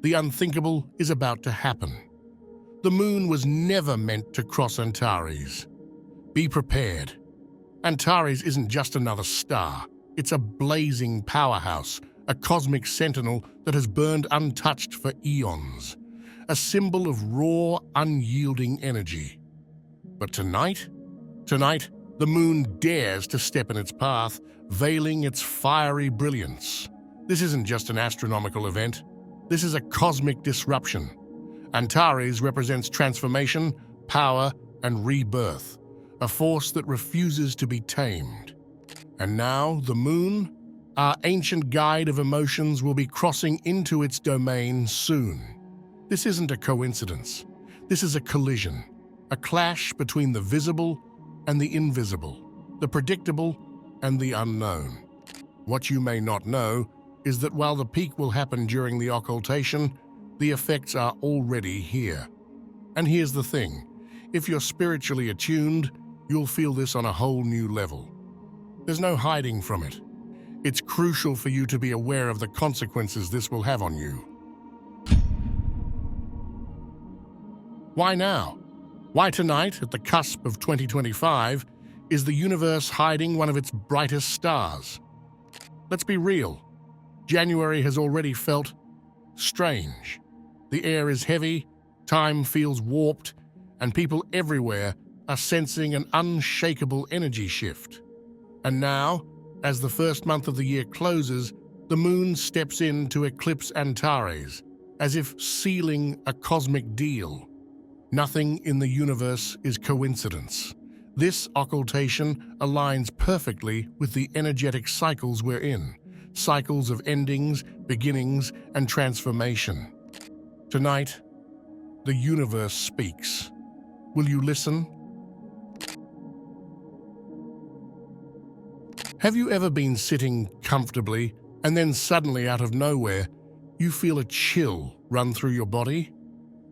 The unthinkable is about to happen. The moon was never meant to cross Antares. Be prepared. Antares isn't just another star. It's a blazing powerhouse, a cosmic sentinel that has burned untouched for eons, a symbol of raw, unyielding energy. But tonight, the moon dares to step in its path, veiling its fiery brilliance. This isn't just an astronomical event. This is a cosmic disruption. Antares represents transformation, power, and rebirth, a force that refuses to be tamed. And now, the moon, our ancient guide of emotions, will be crossing into its domain soon. This isn't a coincidence. This is a collision, a clash between the visible and the invisible, the predictable and the unknown. What you may not know is that while the peak will happen during the occultation, the effects are already here. And here's the thing, if you're spiritually attuned, you'll feel this on a whole new level. There's no hiding from it. It's crucial for you to be aware of the consequences this will have on you. Why now? Why tonight, at the cusp of 2025, is the universe hiding one of its brightest stars? Let's be real. January has already felt strange. The air is heavy, time feels warped, and people everywhere are sensing an unshakable energy shift. And now, as the first month of the year closes, the moon steps in to eclipse Antares, as if sealing a cosmic deal. Nothing in the universe is coincidence. This occultation aligns perfectly with the energetic cycles we're in, cycles of endings, beginnings, and transformation. Tonight, the universe speaks. Will you listen? Have you ever been sitting comfortably and then suddenly out of nowhere, you feel a chill run through your body?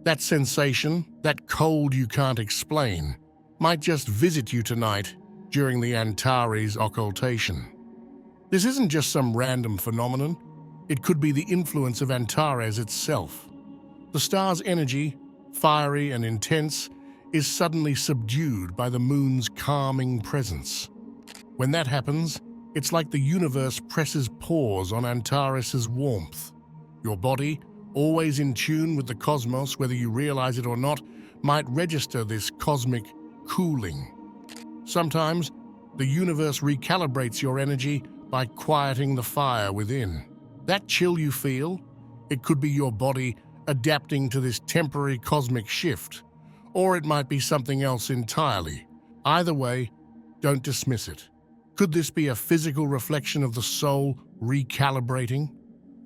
That sensation, that cold you can't explain, might just visit you tonight during the Antares occultation. This isn't just some random phenomenon. It could be the influence of Antares itself. The star's energy, fiery and intense, is suddenly subdued by the moon's calming presence. When that happens, it's like the universe presses pause on Antares' warmth. Your body, always in tune with the cosmos, whether you realize it or not, might register this cosmic cooling. Sometimes, the universe recalibrates your energy by quieting the fire within. That chill you feel, it could be your body adapting to this temporary cosmic shift, or it might be something else entirely. Either way, don't dismiss it. Could this be a physical reflection of the soul recalibrating?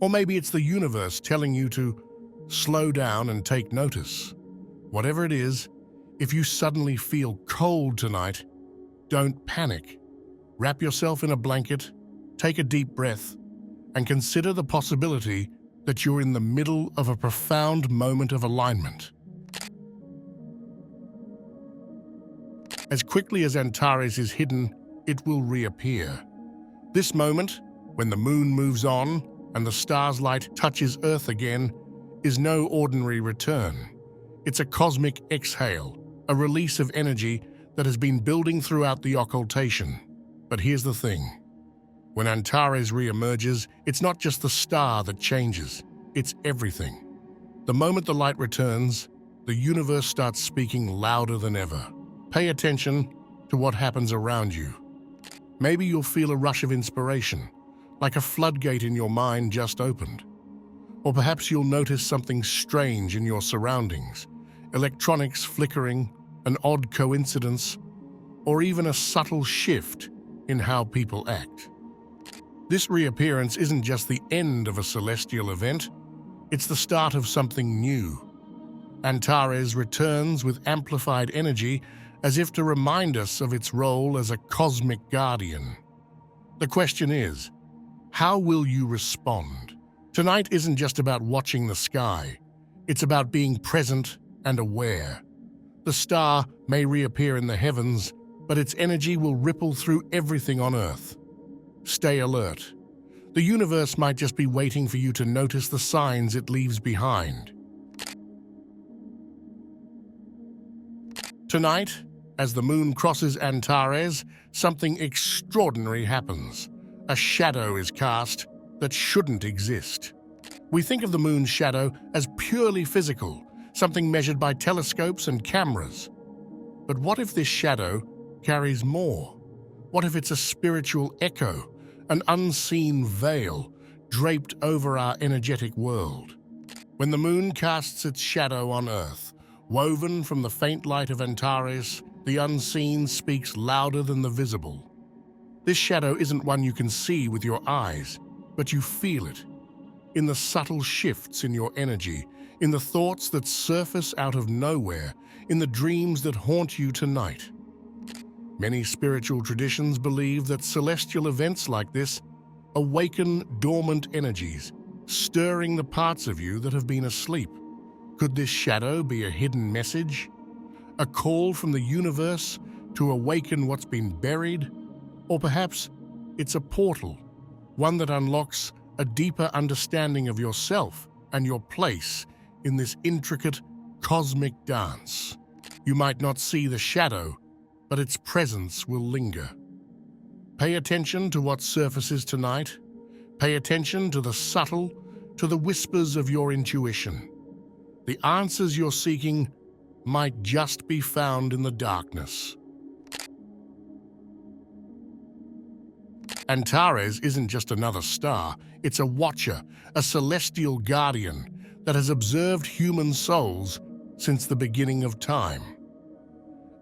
Or maybe it's the universe telling you to slow down and take notice. Whatever it is, if you suddenly feel cold tonight, don't panic. Wrap yourself in a blanket, take a deep breath, and consider the possibility that you're in the middle of a profound moment of alignment. As quickly as Antares is hidden, it will reappear. This moment, when the moon moves on and the star's light touches Earth again, is no ordinary return. It's a cosmic exhale, a release of energy that has been building throughout the occultation. But here's the thing. When Antares reemerges, it's not just the star that changes, it's everything. The moment the light returns, the universe starts speaking louder than ever. Pay attention to what happens around you. Maybe you'll feel a rush of inspiration, like a floodgate in your mind just opened. Or perhaps you'll notice something strange in your surroundings, electronics flickering, an odd coincidence, or even a subtle shift in how people act. This reappearance isn't just the end of a celestial event, it's the start of something new. Antares returns with amplified energy as if to remind us of its role as a cosmic guardian. The question is, how will you respond? Tonight isn't just about watching the sky, it's about being present and aware. The star may reappear in the heavens, but its energy will ripple through everything on Earth. Stay alert. The universe might just be waiting for you to notice the signs it leaves behind. Tonight, as the moon crosses Antares, something extraordinary happens. A shadow is cast that shouldn't exist. We think of the moon's shadow as purely physical, something measured by telescopes and cameras. But what if this shadow carries more? What if it's a spiritual echo, an unseen veil draped over our energetic world? When the moon casts its shadow on Earth, woven from the faint light of Antares, the unseen speaks louder than the visible. This shadow isn't one you can see with your eyes, but you feel it. In the subtle shifts in your energy, in the thoughts that surface out of nowhere, in the dreams that haunt you tonight. Many spiritual traditions believe that celestial events like this awaken dormant energies, stirring the parts of you that have been asleep. Could this shadow be a hidden message? A call from the universe to awaken what's been buried? Or perhaps it's a portal, one that unlocks a deeper understanding of yourself and your place in this intricate cosmic dance. You might not see the shadow, but its presence will linger. Pay attention to what surfaces tonight. Pay attention to the subtle, to the whispers of your intuition. The answers you're seeking might just be found in the darkness. Antares isn't just another star, it's a watcher, a celestial guardian that has observed human souls since the beginning of time.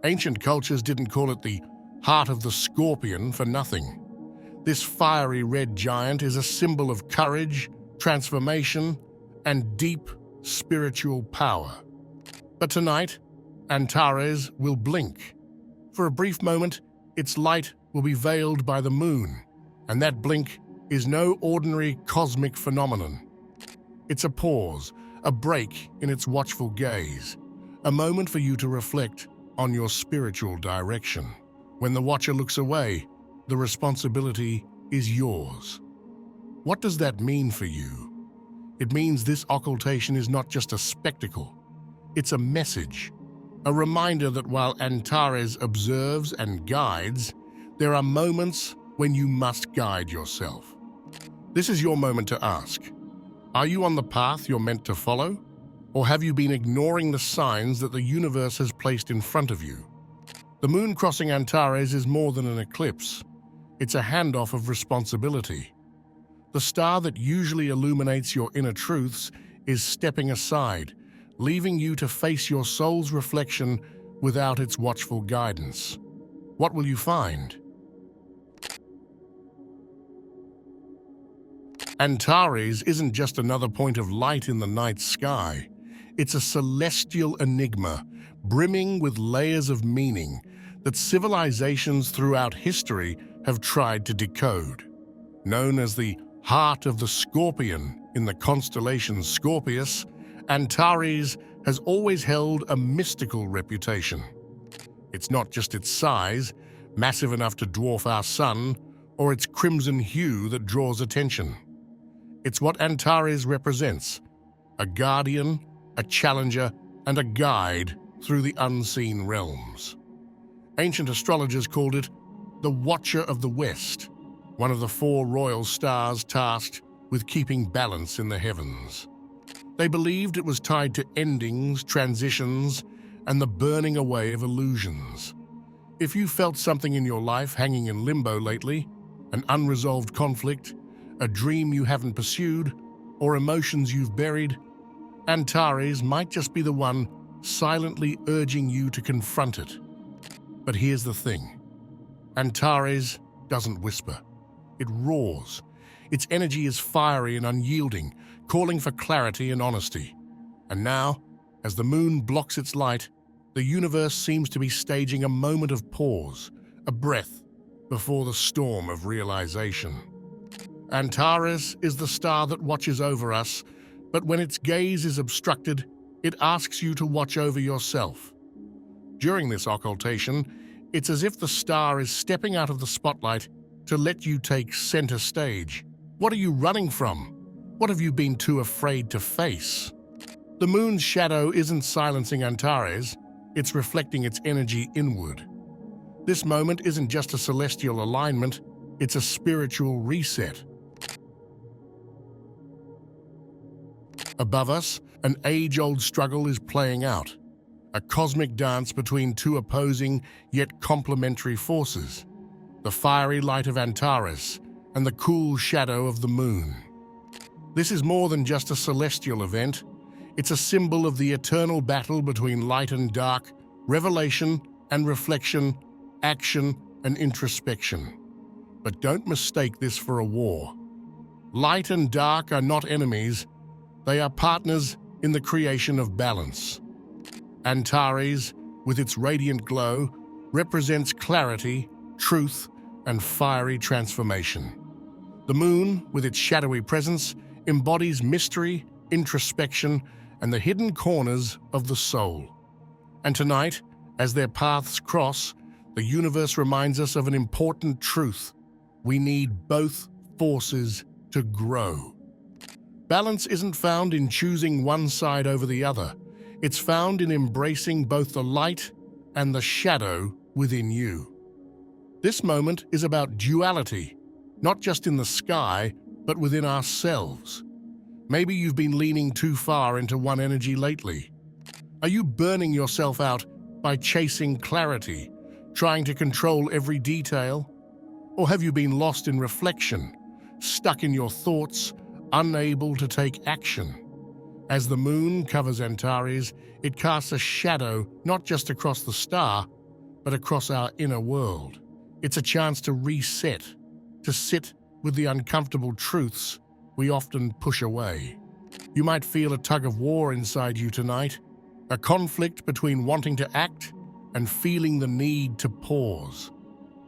Ancient cultures didn't call it the heart of the scorpion for nothing. This fiery red giant is a symbol of courage, transformation, and deep spiritual power. But tonight, Antares will blink. For a brief moment, its light will be veiled by the moon, and that blink is no ordinary cosmic phenomenon. It's a pause, a break in its watchful gaze, a moment for you to reflect on your spiritual direction. When the watcher looks away, the responsibility is yours. What does that mean for you? It means this occultation is not just a spectacle. It's a message, a reminder that while Antares observes and guides, there are moments when you must guide yourself. This is your moment to ask, are you on the path you're meant to follow? Or have you been ignoring the signs that the universe has placed in front of you? The moon crossing Antares is more than an eclipse. It's a handoff of responsibility. The star that usually illuminates your inner truths is stepping aside, leaving you to face your soul's reflection without its watchful guidance. What will you find? Antares isn't just another point of light in the night sky. It's a celestial enigma, brimming with layers of meaning that civilizations throughout history have tried to decode. Known as the heart of the scorpion in the constellation Scorpius, Antares has always held a mystical reputation. It's not just its size, massive enough to dwarf our sun, or its crimson hue that draws attention. It's what Antares represents, a guardian, a challenger, and a guide through the unseen realms. Ancient astrologers called it the Watcher of the West, one of the 4 royal stars tasked with keeping balance in the heavens. They believed it was tied to endings, transitions, and the burning away of illusions. If you felt something in your life hanging in limbo lately, an unresolved conflict, a dream you haven't pursued, or emotions you've buried, Antares might just be the one silently urging you to confront it. But here's the thing. Antares doesn't whisper. It roars. Its energy is fiery and unyielding, calling for clarity and honesty. And now, as the moon blocks its light, the universe seems to be staging a moment of pause, a breath, before the storm of realization. Antares is the star that watches over us, but when its gaze is obstructed, it asks you to watch over yourself. During this occultation, it's as if the star is stepping out of the spotlight to let you take center stage, What are you running from? What have you been too afraid to face? The moon's shadow isn't silencing Antares, it's reflecting its energy inward. This moment isn't just a celestial alignment, it's a spiritual reset. Above us, an age-old struggle is playing out, a cosmic dance between two opposing yet complementary forces, the fiery light of Antares and the cool shadow of the moon. This is more than just a celestial event, it's a symbol of the eternal battle between light and dark, revelation and reflection, action and introspection. But don't mistake this for a war. Light and dark are not enemies, they are partners in the creation of balance. Antares, with its radiant glow, represents clarity, truth, and fiery transformation. The moon, with its shadowy presence, embodies mystery, introspection, and the hidden corners of the soul. And tonight, as their paths cross, the universe reminds us of an important truth. We need both forces to grow. Balance isn't found in choosing one side over the other. It's found in embracing both the light and the shadow within you. This moment is about duality, not just in the sky, but within ourselves. Maybe you've been leaning too far into one energy lately. Are you burning yourself out by chasing clarity, trying to control every detail? Or have you been lost in reflection, stuck in your thoughts, unable to take action? As the moon covers Antares, it casts a shadow not just across the star, but across our inner world. It's a chance to reset, to sit with the uncomfortable truths we often push away. You might feel a tug of war inside you tonight, a conflict between wanting to act and feeling the need to pause.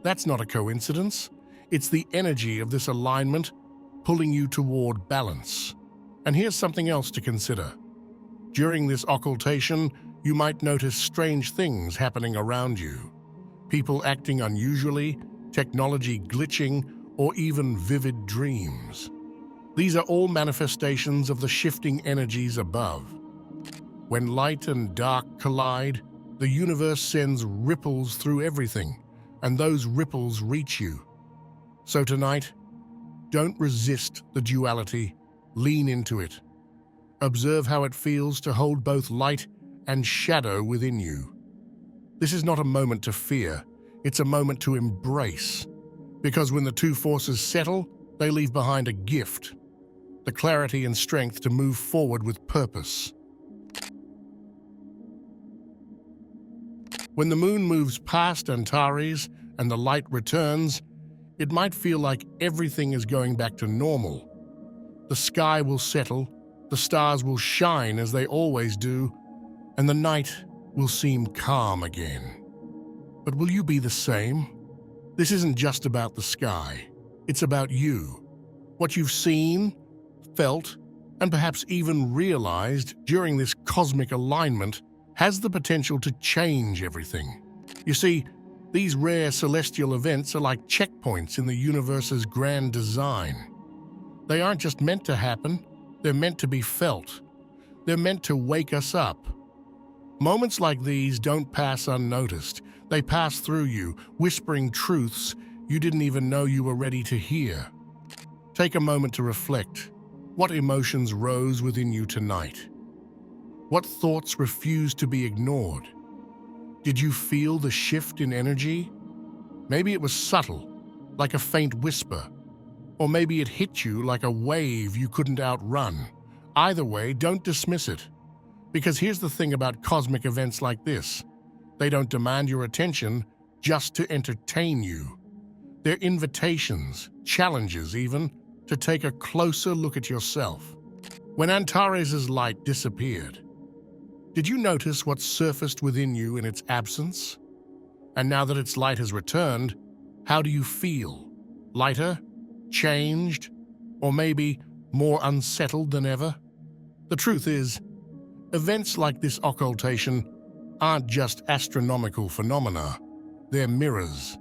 That's not a coincidence. It's the energy of this alignment pulling you toward balance. And here's something else to consider. During this occultation, you might notice strange things happening around you. People acting unusually, technology glitching, or even vivid dreams. These are all manifestations of the shifting energies above. When light and dark collide, the universe sends ripples through everything, and those ripples reach you. So tonight, don't resist the duality, lean into it. Observe how it feels to hold both light and shadow within you. This is not a moment to fear, it's a moment to embrace. Because when the two forces settle, they leave behind a gift, the clarity and strength to move forward with purpose. When the moon moves past Antares and the light returns, it might feel like everything is going back to normal. The sky will settle, the stars will shine as they always do, and the night will seem calm again. But will you be the same? This isn't just about the sky. It's about you. What you've seen, felt, and perhaps even realized during this cosmic alignment has the potential to change everything. You see, these rare celestial events are like checkpoints in the universe's grand design. They aren't just meant to happen, they're meant to be felt. They're meant to wake us up. Moments like these don't pass unnoticed. They pass through you, whispering truths you didn't even know you were ready to hear. Take a moment to reflect. What emotions rose within you tonight? What thoughts refused to be ignored? Did you feel the shift in energy? Maybe it was subtle, like a faint whisper. Or maybe it hit you like a wave you couldn't outrun. Either way, don't dismiss it. Because here's the thing about cosmic events like this. They don't demand your attention just to entertain you. They're invitations, challenges even, to take a closer look at yourself. When Antares' light disappeared, did you notice what surfaced within you in its absence? And now that its light has returned, how do you feel? Lighter? Changed? Or maybe more unsettled than ever? The truth is, events like this occultation aren't just astronomical phenomena, they're mirrors.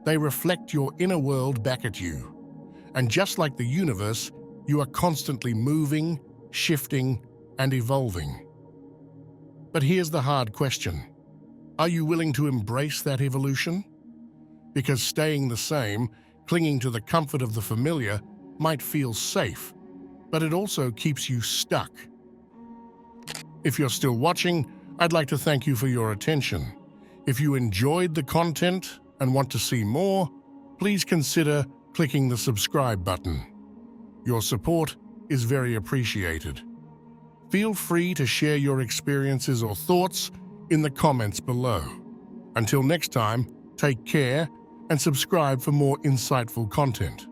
They reflect your inner world back at you. And just like the universe, you are constantly moving, shifting, and evolving. But here's the hard question. Are you willing to embrace that evolution? Because staying the same, clinging to the comfort of the familiar, might feel safe, but it also keeps you stuck. If you're still watching, I'd like to thank you for your attention. If you enjoyed the content and want to see more, please consider clicking the subscribe button. Your support is very appreciated. Feel free to share your experiences or thoughts in the comments below. Until next time, take care and subscribe for more insightful content.